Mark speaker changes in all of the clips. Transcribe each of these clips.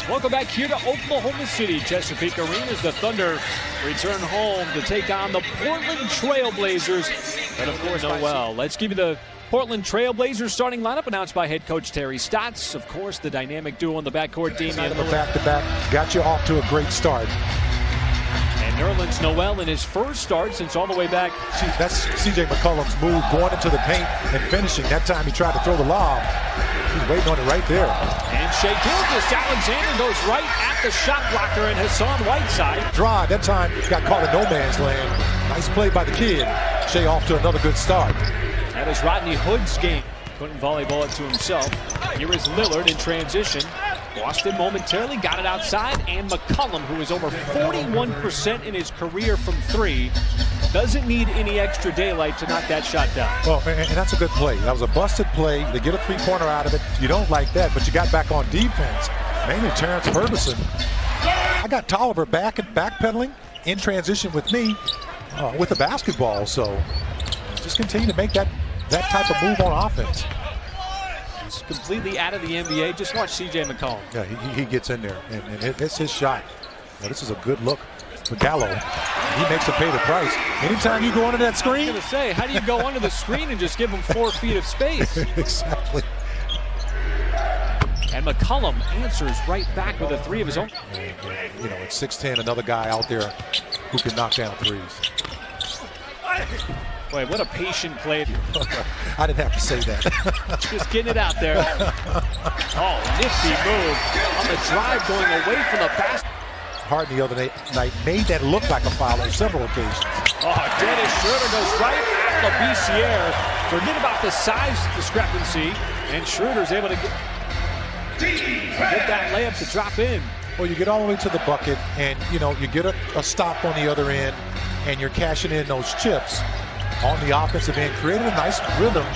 Speaker 1: Welcome back here to Oklahoma City, Chesapeake Arena, as the Thunder return home to take on the Portland Trail Blazers. And of course, Noel. Let's give you the Portland Trail Blazers starting lineup announced by head coach Terry Stotts. Of course, the dynamic duo on the backcourt, Damian Lillard.
Speaker 2: Back-to-back got you off to a great start.
Speaker 1: And Nerlens Noel in his first start since all the way back.
Speaker 2: That's C.J. McCollum's move, going into the paint and finishing. That time he tried to throw the lob. He's waiting on it right there.
Speaker 1: And Shai Gilgeous-Alexander goes right at the shot blocker and Hassan Whiteside.
Speaker 2: Drive, that time got caught in no man's land. Nice play by the kid. Shai off to another good start.
Speaker 1: That is Rodney Hood's game. Couldn't volleyball it to himself. Here is Lillard in transition. Boston momentarily got it outside, and McCollum, who is over 41% in his career from three, doesn't need any extra daylight to knock that shot down.
Speaker 2: Well, and that's a good play. That was a busted play. They get a three-pointer out of it. You don't like that, but you got back on defense. Mainly Terrence Ferguson. I got Tolliver backpedaling in transition with me with the basketball. So just continue to make that type of move on offense.
Speaker 1: He's completely out of the NBA. Just watch C.J. McCollum.
Speaker 2: Yeah, he gets in there, and it's his shot. Well, this is a good look for Gallo. He makes him pay the price. Anytime you go under that screen.
Speaker 1: I was going to say, how do you go under the screen and just give him 4 feet of space?
Speaker 2: Exactly.
Speaker 1: And McCollum answers right back with a three of his own.
Speaker 2: You know, it's 6'10", another guy out there who can knock down threes.
Speaker 1: Boy, what a patient play.
Speaker 2: I didn't have to say that.
Speaker 1: Just getting it out there. Oh, nifty move on the drive going away from the basket.
Speaker 2: Harden the other night made that look like a foul on several occasions.
Speaker 1: Oh, Dennis Schroeder goes right at LaBissiere. Forget about the size discrepancy, and Schroeder's able to get that layup to drop in.
Speaker 2: Well, you get all the way to the bucket, and you know you get a stop on the other end, and you're cashing in those chips on the offensive end, created a nice rhythm.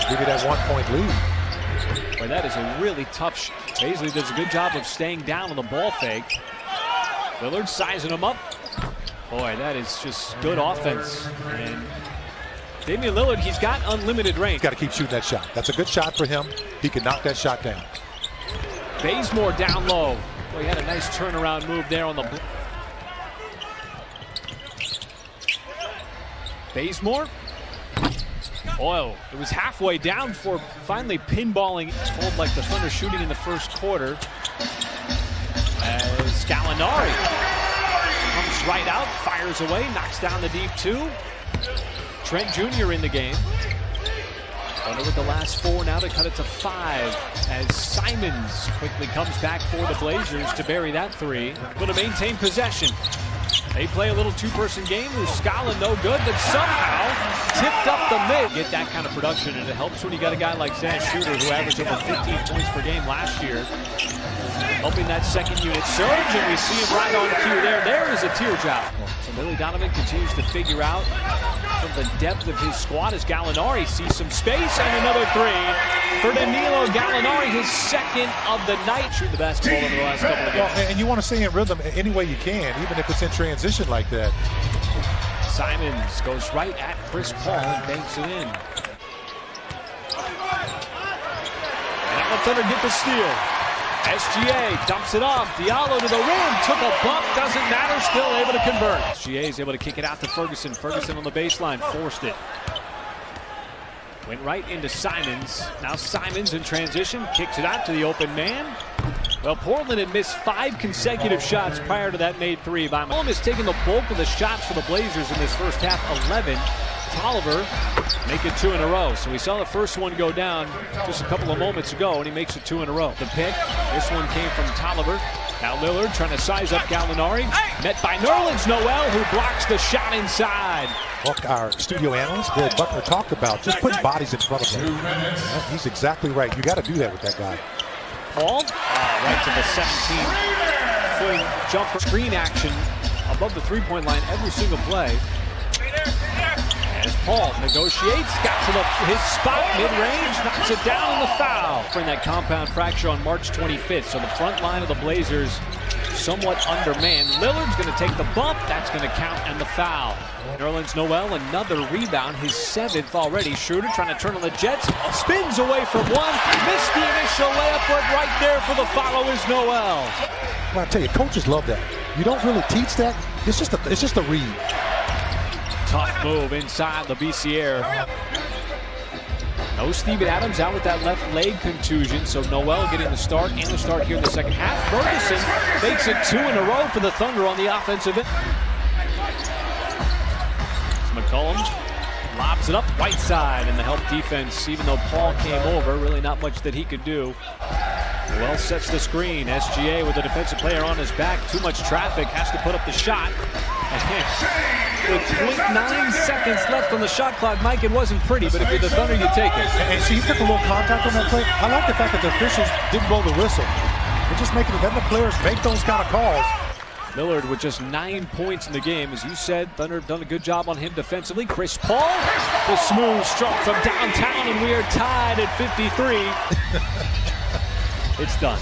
Speaker 2: Give you that 1-point lead.
Speaker 1: Boy, that is a really tough shot. Paisley does a good job of staying down on the ball fake. Lillard sizing him up. Boy, that is just good offense. And Damian Lillard, he's got unlimited range.
Speaker 2: He's got to keep shooting that shot. That's a good shot for him. He can knock that shot down.
Speaker 1: Bazemore down low. Boy, he had a nice turnaround move there on the block. Bazemore. Oh, it was halfway down for finally pinballing. Old like the Thunder shooting in the first quarter. As Gallinari comes right out, fires away, knocks down the deep two. Trent Jr. in the game. Thunder with the last 4 now to cut it to 5 as Simons quickly comes back for the Blazers to bury that 3. Able to maintain possession. They play a little two-person game. Muscala no good, but somehow tipped up the mid. Get that kind of production, and it helps when you got a guy like Zach Schroeder who averaged over 15 points per game last year. Helping that second unit surge, and we see him right on cue there. There is a teardrop. So Billy Donovan continues to figure out from the depth of his squad as Gallinari sees some space, and another 3 for Danilo Gallinari, his second of the night. Shoot the basketball over the last couple of games.
Speaker 2: Well, and you want to stay in rhythm any way you can, even if it's in transition like that.
Speaker 1: Simons goes right at Chris Paul and banks it in. And now the Thunder get the steal. SGA dumps it off. Diallo to the rim. Took a bump. Doesn't matter. Still able to convert. SGA is able to kick it out to Ferguson. Ferguson on the baseline. Forced it. Went right into Simons. Now Simons in transition. Kicks it out to the open man. Well, Portland had missed 5 consecutive shots prior to that made 3 by McCollum. Has taken the bulk of the shots for the Blazers in this first half, 11. Tolliver make it 2 in a row. So we saw the first one go down just a couple of moments ago, and he makes it 2 in a row. The pick, this one came from Tolliver. Now Lillard trying to size up Gallinari. Met by Nerlens Noel, who blocks the shot inside.
Speaker 2: Well, our studio analyst, Greg Buckner, talked about just putting bodies in front of him. He's exactly right. You got to do that with that guy.
Speaker 1: Paul, right to the 17-foot jumper. Screen action above the three-point line every single play. As Paul negotiates, got to his spot, mid-range, knocks it down, the foul. In that compound fracture on March 25th, so the front line of the Blazers somewhat undermanned. Lillard's going to take the bump, that's going to count, and the foul. Nerlens Noel, another rebound, his 7th already. Schroeder trying to turn on the Jets, spins away from one, missed the initial layup, but right there for the follow is Noel.
Speaker 2: Well, I tell you, coaches love that. You don't really teach that. It's just a read.
Speaker 1: Tough move inside the BCR. No Steven Adams out with that left leg contusion, so Noel getting the start and the start here in the second half. Ferguson makes it 2 in a row for the Thunder on the offensive end. McCollum lobs it up, Whiteside in the help defense, even though Paul came over, really not much that he could do. Noel sets the screen. SGA with a defensive player on his back. Too much traffic, has to put up the shot. With 0.9 seconds left on the shot clock, Mike, it wasn't pretty, but if you're the Thunder, you take it.
Speaker 2: And see, he took a little contact on that play. I like the fact that the officials didn't blow the whistle. They're just making it, letting the players make those kind of calls.
Speaker 1: Lillard with just 9 points in the game. As you said, Thunder have done a good job on him defensively. Chris Paul, the smooth stroke from downtown, and we are tied at 53. It's done.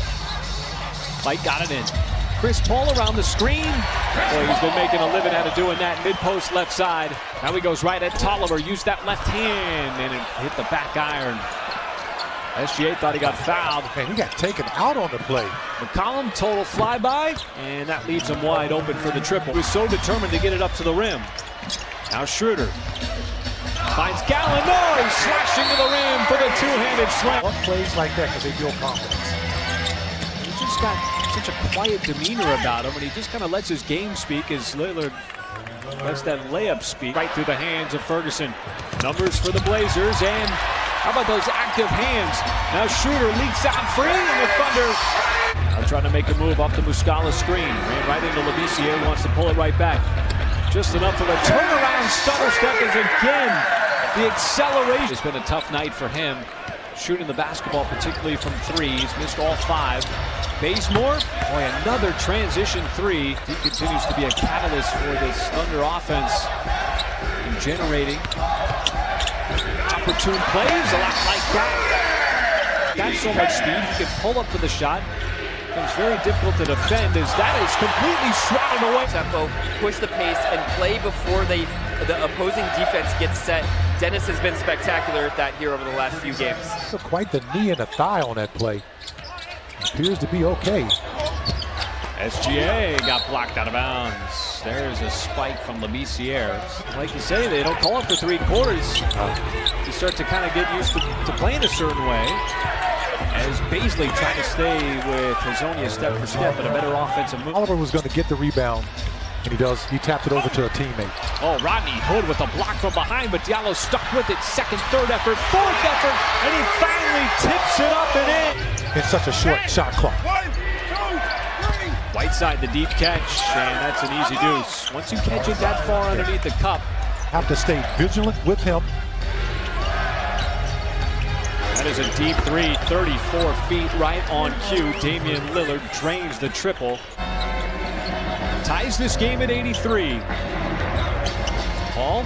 Speaker 1: Mike got it in. Chris Paul around the screen. Boy, he's been making a living out of doing that. Mid-post left side. Now he goes right at Tolliver. Used that left hand and it hit the back iron. SGA thought he got fouled.
Speaker 2: And he got taken out on the play.
Speaker 1: McCollum, total flyby, and that leaves him wide open for the triple. He was so determined to get it up to the rim. Now Schroeder finds Gallinari, slashing to the rim for the two-handed slam.
Speaker 2: What plays like that because they feel confidence?
Speaker 1: He's just got such a quiet demeanor about him, and he just kind of lets his game speak as Lillard lets that layup speak right through the hands of Ferguson. Numbers for the Blazers, and how about those active hands? Now Schroeder leaks out free, and the Thunder are trying to make a move off the Muscala screen. Ran right into Labissiere, wants to pull it right back. Just enough of a turnaround stutter step as again the acceleration. It's been a tough night for him. Shooting the basketball, particularly from three. He's missed all 5. Bazemore, boy, another transition 3. He continues to be a catalyst for this Thunder offense in generating opportune plays, a lot like that. Got so much speed, he can pull up for the shot. Becomes very difficult to defend as that is completely swatted away.
Speaker 3: Tempo, push the pace, and play before the opposing defense gets set. Dennis has been spectacular at that here over the last few games.
Speaker 2: So quite the knee and a thigh on that play. Appears to be okay.
Speaker 1: SGA got blocked out of bounds. There's a spike from Labissiere. Like you say, they don't call it for 3 quarters. You start to kind of get used to playing a certain way. As Baisley tried to stay with Hazonia step for step, but a better offensive move.
Speaker 2: Oliver was going to get the rebound, and he does. He tapped it over to a teammate.
Speaker 1: Oh, Rodney Hood with a block from behind, but Diallo stuck with it. Second, third effort, fourth effort, and he finally tips it up and in.
Speaker 2: It's such a short shot clock.
Speaker 4: 1, 2, 3.
Speaker 1: Whiteside, the deep catch, and that's an easy deuce. Once you catch it that far underneath the cup.
Speaker 2: Have to stay vigilant with him.
Speaker 1: That is a deep 3, 34 feet right on cue. Damian Lillard drains the triple. Ties this game at 83. Paul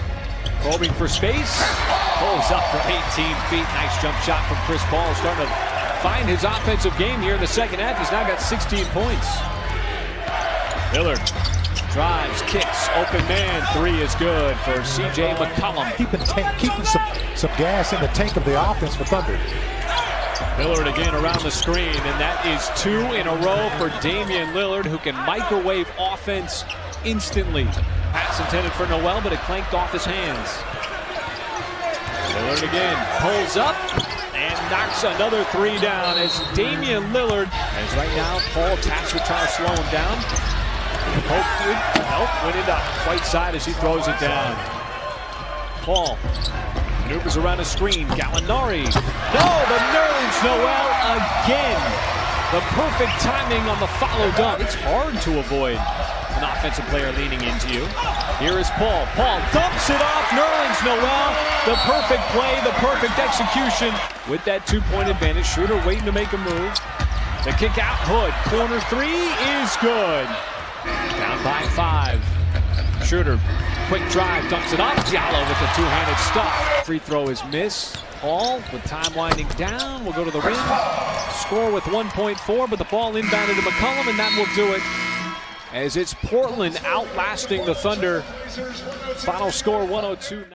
Speaker 1: probing for space. Pulls up from 18 feet. Nice jump shot from Chris Paul. Starting to find his offensive game here in the second half. He's now got 16 points. Lillard drives, kicks, open man. 3 is good for C.J. McCollum.
Speaker 2: Keeping some gas in the tank of the offense for Thunder.
Speaker 1: Lillard again around the screen, and that is 2 in a row for Damian Lillard, who can microwave offense instantly. Pass intended for Noel, but it clanked off his hands. Lillard again pulls up and knocks another 3 down as Damian Lillard, as right now Paul taps with trying to slow him down. Nope, went it up. Whiteside as he throws it down. Paul maneuvers around a screen. Gallinari. No, the Nerlens Noel again. The perfect timing on the follow dunk. It's hard to avoid an offensive player leaning into you. Here is Paul. Paul dumps it off. Nerlens Noel. The perfect play, the perfect execution. With that 2-point advantage, Schroeder waiting to make a move. The kick out, Hood. Corner 3 is good. Down by 5. Schroeder quick drive, dumps it off. Diallo with the two-handed stuff. Free throw is missed. Hall with time winding down. We'll go to the rim. Score with 1.4, but the ball inbounded to McCollum, and that will do it. As it's Portland outlasting the Thunder. Final score 102.